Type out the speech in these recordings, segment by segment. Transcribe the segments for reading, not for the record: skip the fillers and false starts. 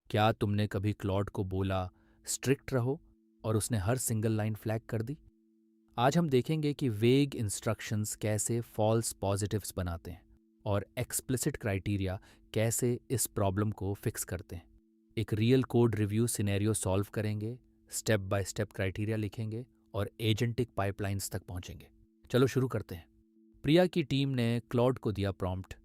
क्या तुमने कभी क्लॉड को बोला स्ट्रिक्ट रहो और उसने हर सिंगल लाइन फ्लैग कर दी? आज हम देखेंगे कि वेग इंस्ट्रक्शंस कैसे फॉल्स पॉजिटिव्स बनाते हैं और एक्सप्लिसिट क्राइटेरिया कैसे इस प्रॉब्लम को फिक्स करते हैं। एक real code review scenario solve करेंगे, स्टेप बाय स्टेप क्राइटेरिया लिखेंगे और एजेंटिक पाइपलाइंस तक पहुंचेंगे। चलो शुरू करते हैं। प्रिया की टीम ने क्लॉड को दिया प्रॉम्प्ट,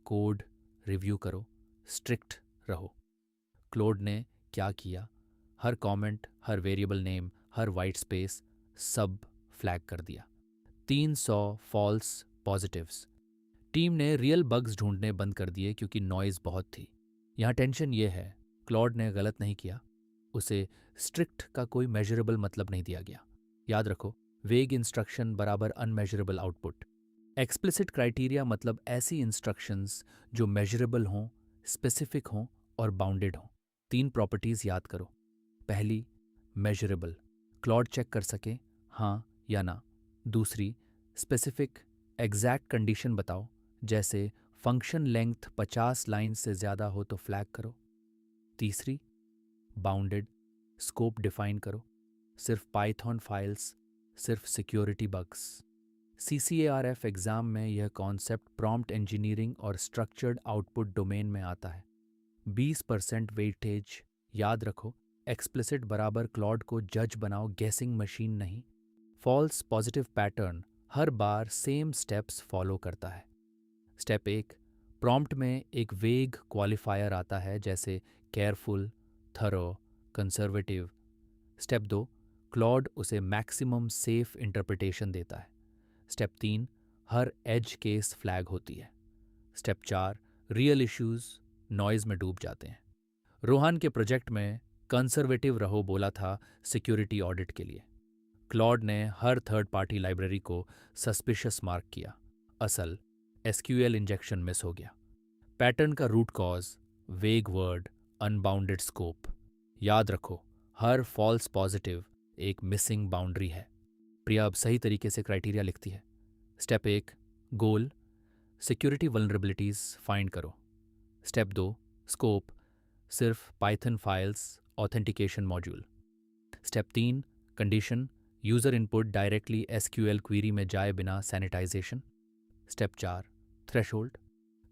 कोड रिव्यू करो, स्ट्रिक्ट रहो। क्लोड ने क्या किया? हर कमेंट, हर वेरिएबल नेम, हर वाइट स्पेस सब फ्लैग कर दिया। 300 फॉल्स पॉजिटिव्स। टीम ने रियल बग्स ढूंढने बंद कर दिए क्योंकि नॉइज़ बहुत थी। यहाँ टेंशन ये है, क्लॉड ने गलत नहीं किया, उसे स्ट्रिक्ट का कोई मेजरेबल मतलब नहीं दिया गया। याद रखो, वेग इंस्ट्रक्शन बराबर अनमेजरेबल आउटपुट। एक्सप्लिसिट क्राइटेरिया मतलब ऐसी इंस्ट्रक्शंस जो मेजरेबल हों, स्पेसिफिक हों और बाउंडेड हों। 3 प्रॉपर्टीज़ याद करो। पहली, मेजरेबल, क्लॉड चेक कर सके हाँ या ना। दूसरी, स्पेसिफिक, एग्जैक्ट कंडीशन बताओ, जैसे फंक्शन लेंथ 50 लाइन से ज़्यादा हो तो फ्लैग करो। तीसरी, बाउंडेड, स्कोप डिफाइन करो, सिर्फ पाइथन फाइल्स, सिर्फ सिक्योरिटी बग्स। CCARF एग्ज़ाम में यह कॉन्सेप्ट प्रॉम्प्ट इंजीनियरिंग और स्ट्रक्चर्ड आउटपुट डोमेन में आता है। 20% वेटेज याद रखो। एक्सप्लिसिट बराबर क्लॉड को जज बनाओ, गेसिंग मशीन नहीं। फॉल्स पॉजिटिव पैटर्न हर बार सेम स्टेप्स फॉलो करता है। स्टेप 1, प्रॉम्प्ट में एक वेग क्वालिफायर आता है जैसे careful, thorough, conservative. Step 2, Claude उसे मैक्सिमम सेफ इंटरप्रिटेशन देता है। स्टेप 3, हर एज केस फ्लैग होती है। स्टेप 4, रियल इश्यूज नॉइज में डूब जाते हैं। रोहान के प्रोजेक्ट में कंजर्वेटिव रहो बोला था सिक्योरिटी ऑडिट के लिए। क्लॉड ने हर थर्ड पार्टी लाइब्रेरी को सस्पिशियस मार्क किया। असल SQL इंजेक्शन मिस हो गया। पैटर्न का रूट कॉज, वेग वर्ड, अनबाउंडेड स्कोप। याद रखो, हर फॉल्स पॉजिटिव एक मिसिंग बाउंड्री है। प्रिया अब सही तरीके से क्राइटेरिया लिखती है। स्टेप 1, गोल, सिक्योरिटी वल्नरेबिलिटीज़ फाइंड करो। स्टेप 2, स्कोप, सिर्फ Python files, authentication module. Step 3, condition, user input directly SQL query में जाए बिना sanitisation. Step 4, threshold,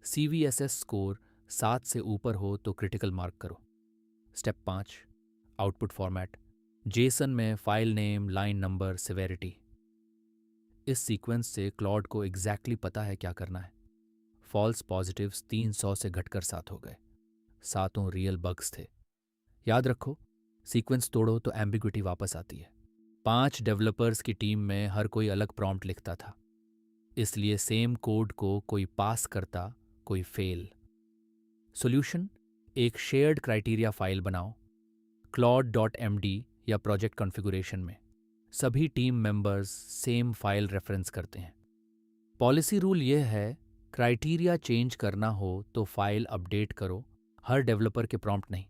CVSS score 7 से ऊपर हो तो क्रिटिकल मार्क करो। स्टेप 5, आउटपुट फॉर्मेट, जेसन में file name, line number, severity. इस सीक्वेंस से क्लॉड को एग्जैक्टली पता है क्या करना है। फॉल्स पॉजिटिव्स 300 से घटकर 7 हो गए। सातों रियल बग्स थे। याद रखो, सीक्वेंस तोड़ो तो एम्बिग्विटी वापस आती है। 5 डेवलपर्स की टीम में हर कोई अलग प्रॉम्प्ट लिखता था, इसलिए सेम कोड को कोई पास करता, कोई फेल। सॉल्यूशन, एक शेयर्ड क्राइटेरिया फाइल बनाओ, claude.md या प्रोजेक्ट कॉन्फ़िगरेशन में। सभी team members same file reference करते हैं। पॉलिसी रूल यह है, क्राइटेरिया चेंज करना हो तो फाइल अपडेट करो, हर डेवलपर के प्रॉम्प्ट नहीं।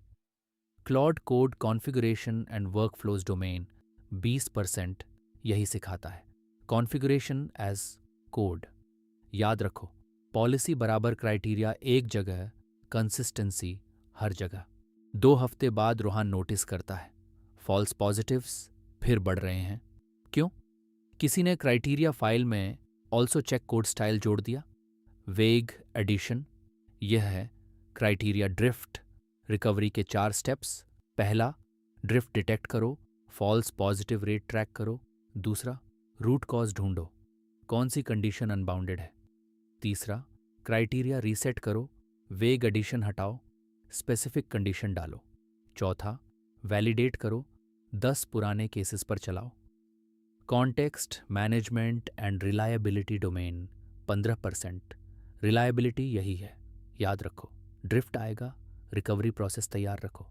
Claude code configuration and workflows domain 20% यही सिखाता है। Configuration as code. याद रखो, पॉलिसी बराबर क्राइटेरिया एक जगह, कंसिस्टेंसी हर जगह। 2 हफ्ते बाद रोहान नोटिस करता है, फॉल्स पॉजिटिव्स फिर बढ़ रहे हैं। क्यों? किसी ने क्राइटेरिया फाइल में ऑल्सो चेक कोड स्टाइल जोड़ दिया। वेग एडिशन, यह है क्राइटेरिया ड्रिफ्ट, रिकवरी के 4 स्टेप्स। पहला, ड्रिफ्ट डिटेक्ट करो, फॉल्स पॉजिटिव रेट ट्रैक करो। दूसरा, रूट कॉज ढूंढो, कौन सी कंडीशन अनबाउंडेड है। तीसरा, क्राइटेरिया रीसेट करो, वेग एडिशन हटाओ, स्पेसिफिक कंडीशन डालो। चौथा, वैलिडेट करो, 10 पुराने केसेस पर चलाओ। Context management and reliability domain 15%। Reliability यही है, याद रखो। ड्रिफ्ट आएगा, रिकवरी प्रोसेस तैयार रखो।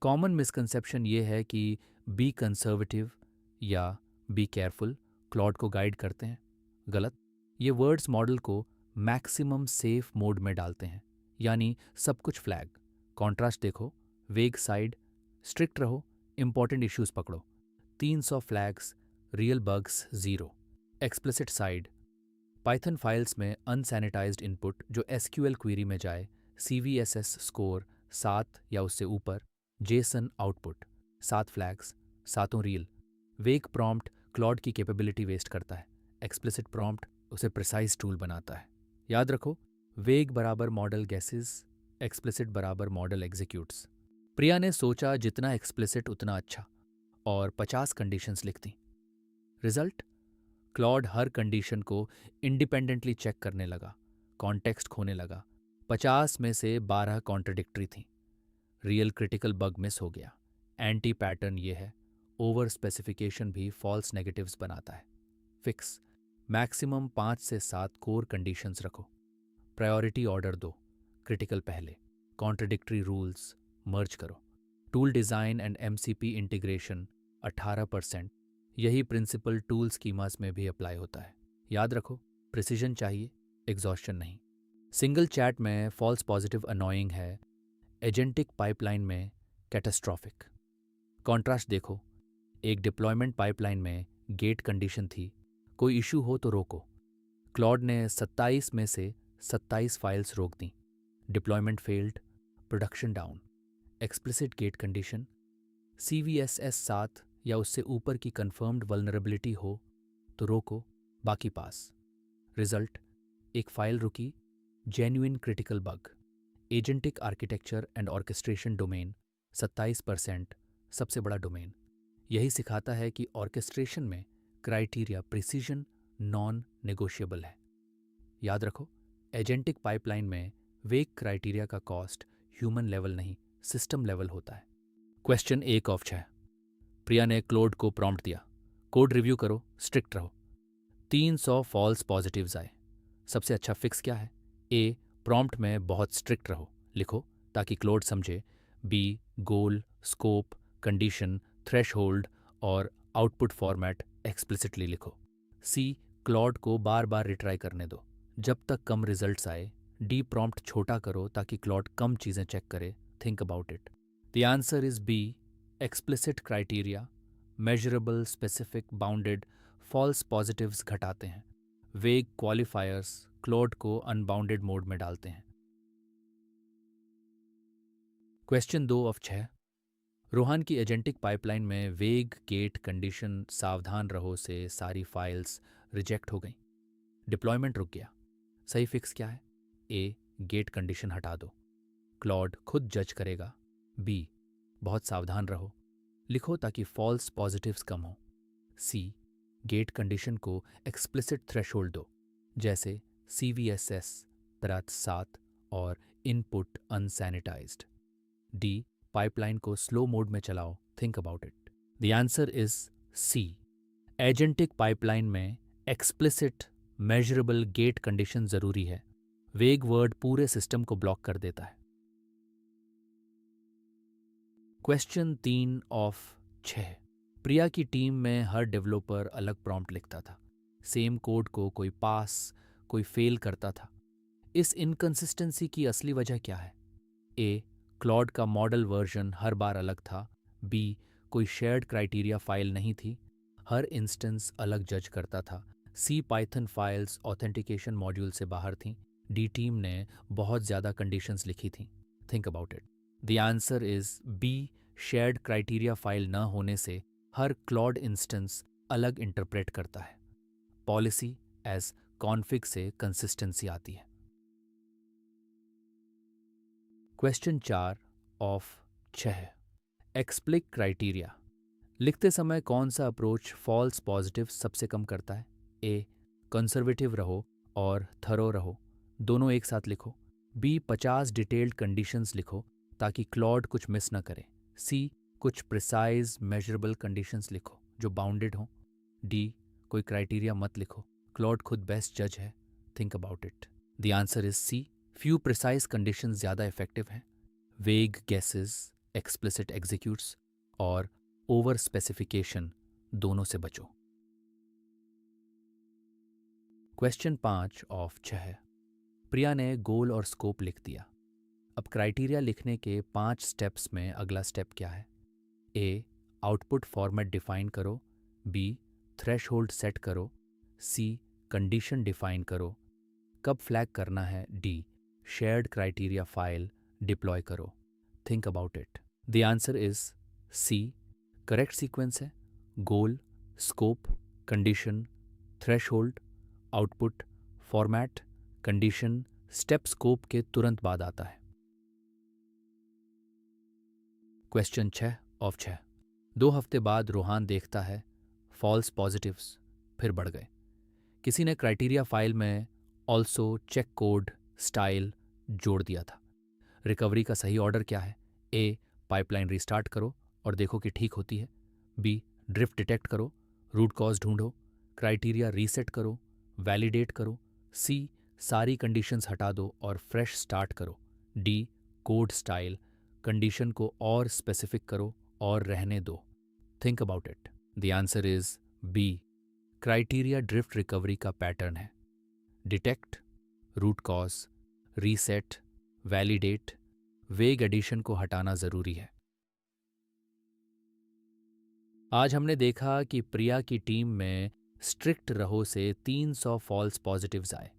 कॉमन मिसकंसेप्शन ये है कि बी कंजर्वेटिव या बी केयरफुल क्लॉड को गाइड करते हैं। गलत। ये वर्ड्स मॉडल को मैक्सिमम सेफ मोड में डालते हैं, यानी सब कुछ फ्लैग। कॉन्ट्रास्ट देखो, वेग साइड, स्ट्रिक्ट रहो, इंपॉर्टेंट इश्यूज पकड़ो। 300 flags, real bugs 0। Explicit side, Python files में अनसैनिटाइज्ड इनपुट जो SQL क्वेरी में जाए, CVSS स्कोर 7 या उससे ऊपर, जेसन आउटपुट, 7 फ्लैग्स, सातों रियल। वेग प्रॉम्प्ट क्लॉड की कैपेबिलिटी वेस्ट करता है, एक्सप्लिसिट प्रॉम्प्ट उसे प्रिसाइज टूल बनाता है। याद रखो, वेग बराबर मॉडल गैसेस, एक्सप्लिसिट बराबर मॉडल एग्जीक्यूट्स। प्रिया ने सोचा जितना एक्सप्लिसिट उतना अच्छा, और 50 कंडीशंस लिख दी। रिजल्ट, क्लॉड हर कंडीशन को इंडिपेंडेंटली चेक करने लगा, कॉन्टेक्स्ट खोने लगा। 50 में से 12 कॉन्ट्रडिक्टरी थी। रियल क्रिटिकल बग मिस हो गया। एंटी पैटर्न ये है, ओवर स्पेसिफिकेशन भी फॉल्स नेगेटिव्स बनाता है। फिक्स, मैक्सिमम 5 से 7 कोर कंडीशंस रखो। प्रायोरिटी ऑर्डर दो, क्रिटिकल पहले, कॉन्ट्रडिक्टरी रूल्स मर्ज करो। Tool design and MCP integration 18%। यही प्रिंसिपल टूल स्कीमास में भी अप्लाई होता है। याद रखो, प्रिसीजन चाहिए, एग्जॉस्शन नहीं। सिंगल चैट में फॉल्स पॉजिटिव अनोइंग है, एजेंटिक पाइपलाइन में कैटास्ट्रॉफिक। कॉन्ट्रास्ट देखो, एक डिप्लॉयमेंट पाइपलाइन में गेट कंडीशन थी, कोई इशू हो तो रोको। क्लॉड ने 27 में से 27 फाइल्स रोक दी। Deployment failed, production down. Explicit gate condition, CVSS 7 या उससे ऊपर की कंफर्म्ड वल्नरेबिलिटी हो तो रोको, बाकी पास। रिजल्ट, एक फाइल रुकी, genuine critical bug. Agentic architecture and orchestration domain 27%, सबसे बड़ा डोमेन। यही सिखाता है कि ऑर्केस्ट्रेशन में क्राइटेरिया प्रिसीजन नॉन नेगोशिएबल है। याद रखो, एजेंटिक पाइपलाइन में वेग क्राइटेरिया का कॉस्ट ह्यूमन लेवल नहीं, सिस्टम लेवल होता है। Question 1 of 6। प्रिया ने क्लोड को प्रॉम्प्ट दिया, कोड रिव्यू करो, स्ट्रिक्ट रहो। 300 फॉल्स पॉजिटिव्स आए। सबसे अच्छा फिक्स क्या है? ए, प्रॉम्प्ट में बहुत स्ट्रिक्ट रहो, लिखो ताकि क्लोड समझे। बी, गोल, स्कोप, कंडीशन, थ्रेशहोल्ड और आउटपुट फॉर्मेट एक्सप्लिसिटली लिखो। सी, क्लॉड को बार बार रिट्राई करने दो जब तक कम रिजल्ट्स आए। डी, प्रॉम्प्ट छोटा करो ताकि क्लॉड कम चीज़ें चेक करे, think about it. The answer is B, explicit criteria, measurable, specific, bounded false positives घटाते हैं। वेग क्वालिफायर्स क्लॉड को अनबाउंडेड मोड में डालते हैं। Question 2 of 6। रोहान की एजेंटिक पाइपलाइन में वेग गेट कंडीशन सावधान रहो से सारी फाइल्स रिजेक्ट हो गई। डिप्लॉयमेंट रुक गया। सही फिक्स क्या है? ए, गेट कंडीशन हटा दो, क्लॉड खुद जज करेगा। बी, बहुत सावधान रहो, लिखो ताकि फॉल्स पॉजिटिव्स कम हो। सी, गेट कंडीशन को एक्सप्लिसिट थ्रेशोल्ड दो, जैसे CVSS 7 और इनपुट अनसैनिटाइज्ड। डी, पाइपलाइन को स्लो मोड में चलाओ, think about it. The answer is C, agentic pipeline में एक्सप्लिसिट मेजरेबल गेट कंडीशन जरूरी है। वेग वर्ड पूरे सिस्टम को ब्लॉक कर देता है। Question 3 of 6। प्रिया की टीम में हर डेवलपर अलग प्रॉम्प्ट लिखता था। सेम कोड को कोई पास, कोई फेल करता था। इस इनकंसिस्टेंसी की असली वजह क्या है? ए, क्लॉड का मॉडल वर्जन हर बार अलग था। बी, कोई शेयर्ड क्राइटेरिया फाइल नहीं थी, हर इंस्टेंस अलग जज करता था। सी, पाइथन फाइल्स ऑथेंटिकेशन मॉड्यूल से बाहर थीं। डी, टीम ने बहुत ज़्यादा कंडीशंस लिखी थीं, think about it. The answer is B, shared criteria file न होने से हर क्लॉड इंस्टेंस अलग इंटरप्रेट करता है। पॉलिसी एज कॉन्फिग से कंसिस्टेंसी आती है। Question 4 of 6। Explicit criteria. लिखते समय कौन सा अप्रोच फॉल्स पॉजिटिव सबसे कम करता है? ए, कंजर्वेटिव रहो और थरो रहो, दोनों एक साथ लिखो। बी, 50 डिटेल्ड कंडीशंस लिखो ताकि क्लॉड कुछ मिस ना करे। सी, कुछ प्रिसाइज मेजरेबल कंडीशंस लिखो जो बाउंडेड हों। डी, कोई क्राइटेरिया मत लिखो, क्लॉड खुद बेस्ट जज है, think about it. The answer is C, few precise conditions ज़्यादा इफेक्टिव हैं। वेग गेसेस, एक्सप्लिसिट एग्जीक्यूट्स और ओवर स्पेसिफिकेशन दोनों से बचो। Question 5 of 6। प्रिया ने गोल और स्कोप लिख दिया। अब क्राइटेरिया लिखने के 5 स्टेप्स में अगला स्टेप क्या है? ए, आउटपुट फॉर्मेट डिफाइन करो। बी, थ्रेशहोल्ड सेट करो। सी, कंडीशन डिफाइन करो, कब फ्लैग करना है। D, shared criteria file deploy करो, think about it. The answer is C. Correct sequence है goal, scope, condition, threshold, output, format, condition, step scope के तुरंत बाद आता है। Question 6 of 6। 2 हफ्ते बाद रोहान देखता है फॉल्स पॉजिटिव्स फिर बढ़ गए। किसी ने क्राइटेरिया फाइल में ऑल्सो चेक कोड स्टाइल जोड़ दिया था। रिकवरी का सही ऑर्डर क्या है? ए, पाइपलाइन रिस्टार्ट करो और देखो कि ठीक होती है। बी, ड्रिफ्ट डिटेक्ट करो, रूट कॉज ढूंढो, क्राइटेरिया रीसेट करो, वैलिडेट करो। सी, सारी कंडीशंस हटा दो और फ्रेश स्टार्ट करो। डी, कोड स्टाइल, कंडीशन को और स्पेसिफिक करो और रहने दो। Think about it. The answer is B. Criteria drift recovery का पैटर्न है। Detect, root cause, reset, validate, vague addition को हटाना ज़रूरी है। आज हमने देखा कि प्रिया की टीम में स्ट्रिक्ट रहो से 300 फॉल्स पॉजिटिव्स आए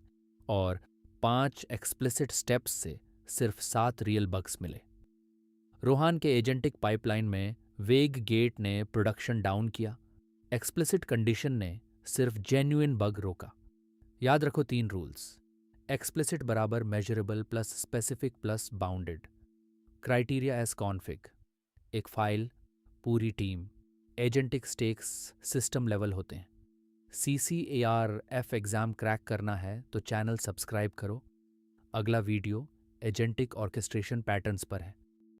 और 5 एक्सप्लिसिट स्टेप्स से सिर्फ 7 रियल बग्स मिले। रोहान के एजेंटिक पाइपलाइन में वेग गेट ने प्रोडक्शन डाउन किया। एक्सप्लिसिट कंडीशन ने सिर्फ जेन्युइन बग रोका। याद रखो 3 रूल्स। एक्सप्लिसिट बराबर measurable plus specific plus bounded. Criteria as config, एक फाइल, पूरी team. Agentic stakes system level होते हैं। CCAR-F एग्ज़ाम क्रैक करना है तो चैनल सब्सक्राइब करो। अगला वीडियो एजेंटिक ऑर्केस्ट्रेशन पैटर्न्स पर है।